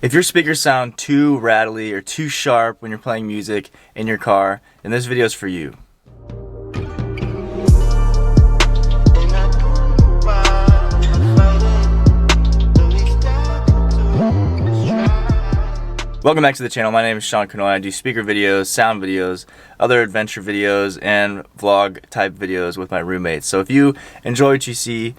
If your speakers sound too rattly or too sharp when you're playing music in your car, then this video is for you. Welcome back to the channel. My name is Sean Canoy. I do speaker videos, sound videos, other adventure videos, and vlog type videos with my roommates. So if you enjoy what you see,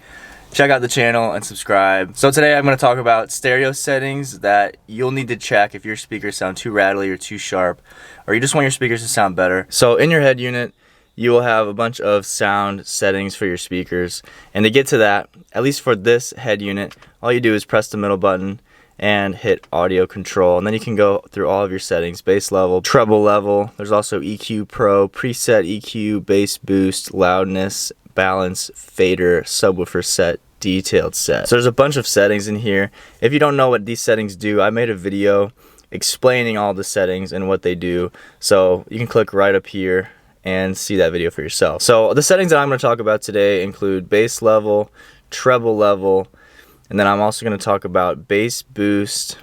check out the channel and subscribe. So today I'm going to talk about stereo settings that you'll need to check if your speakers sound too rattly or too sharp, or you just want your speakers to sound better. So in your head unit, you will have a bunch of sound settings for your speakers. And to get to that, at least for this head unit, all you do is press the middle button and hit audio control, and then you can go through all of your settings: bass level, treble level. There's also EQ Pro, preset EQ, bass boost, loudness, balance, fader, subwoofer set, detailed set. So there's a bunch of settings in here. If you don't know what these settings do, I made a video explaining all the settings and what they do, so you can click right up here and see that video for yourself. So the settings that I'm going to talk about today include bass level, treble level, and then I'm also going to talk about bass boost,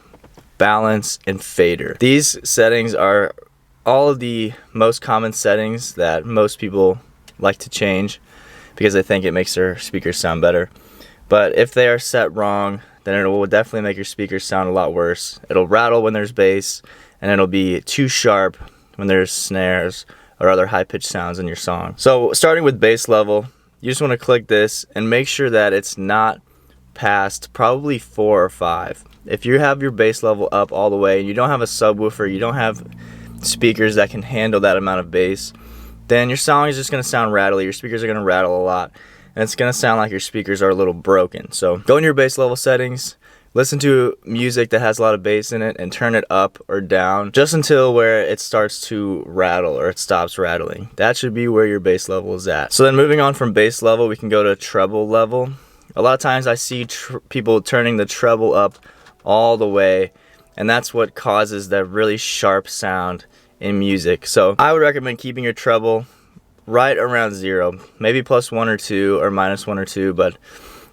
balance, and fader. These settings are all of the most common settings that most people like to change because they think it makes their speakers sound better. But if they are set wrong, then it will definitely make your speakers sound a lot worse. It'll rattle when there's bass, and it'll be too sharp when there's snares or other high-pitched sounds in your song. So starting with bass level, you just want to click this and make sure that it's not past probably 4 or 5. If you have your bass level up all the way and you don't have a subwoofer, you don't have speakers that can handle that amount of bass, then your song is just going to sound rattly. Your speakers are going to rattle a lot, and it's going to sound like your speakers are a little broken. So go in your bass level settings, listen to music that has a lot of bass in it, and turn it up or down just until where it starts to rattle or it stops rattling. That should be where your bass level is at. So then moving on from bass level, we can go to treble level. A lot of times I see people turning the treble up all the way, and that's what causes that really sharp sound in music. So I would recommend keeping your treble right around 0, maybe +1 or 2 or -1 or 2, but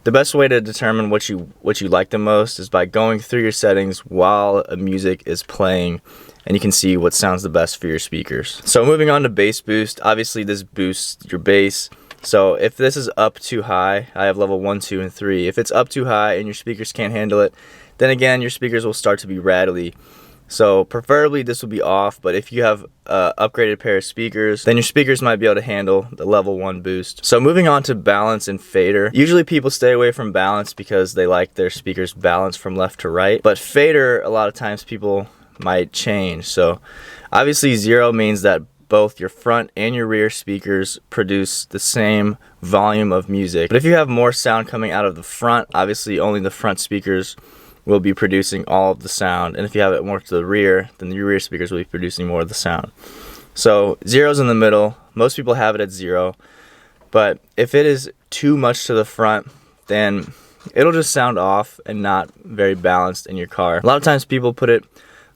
the best way to determine what you like the most is by going through your settings while a music is playing, and you can see what sounds the best for your speakers. So moving on to bass boost, obviously this boosts your bass. So if this is up too high, I have level 1, 2, and 3. If it's up too high and your speakers can't handle it, then again your speakers will start to be rattly. So preferably this will be off, but if you have an upgraded pair of speakers, then your speakers might be able to handle the level 1 boost. So moving on to balance and fader. Usually people stay away from balance because they like their speakers balanced from left to right, but fader, a lot of times people might change. So obviously 0 means that both your front and your rear speakers produce the same volume of music. But if you have more sound coming out of the front, obviously only the front speakers will be producing all of the sound. And if you have it more to the rear, then your rear speakers will be producing more of the sound. So 0's in the middle. Most people have it at 0. But if it is too much to the front, then it'll just sound off and not very balanced in your car. A lot of times people put it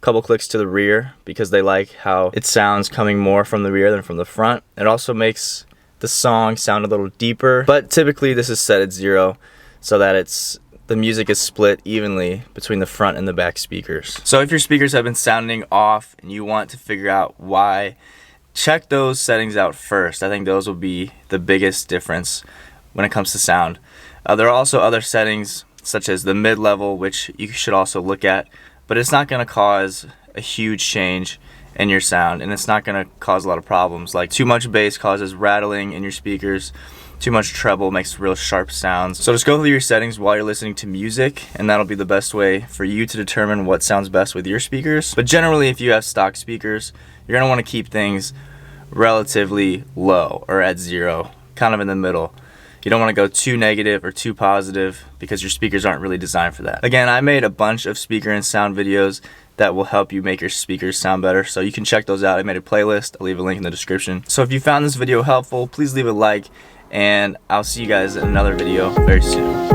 couple clicks to the rear because they like how it sounds coming more from the rear than from the front. It also makes the song sound a little deeper, but typically this is set at 0 so that the music is split evenly between the front and the back speakers. So if your speakers have been sounding off and you want to figure out why, check those settings out first. I think those will be the biggest difference when it comes to sound. There are also other settings such as the mid-level, which you should also look at, but it's not going to cause a huge change in your sound, and it's not going to cause a lot of problems. Like too much bass causes rattling in your speakers, too much treble makes real sharp sounds. So just go through your settings while you're listening to music, and that'll be the best way for you to determine what sounds best with your speakers. But generally, if you have stock speakers, you're going to want to keep things relatively low or at 0, kind of in the middle. You don't want to go too negative or too positive because your speakers aren't really designed for that. Again, I made a bunch of speaker and sound videos that will help you make your speakers sound better, so you can check those out. I made a playlist. I'll leave a link in the description. So if you found this video helpful, please leave a like, and I'll see you guys in another video very soon.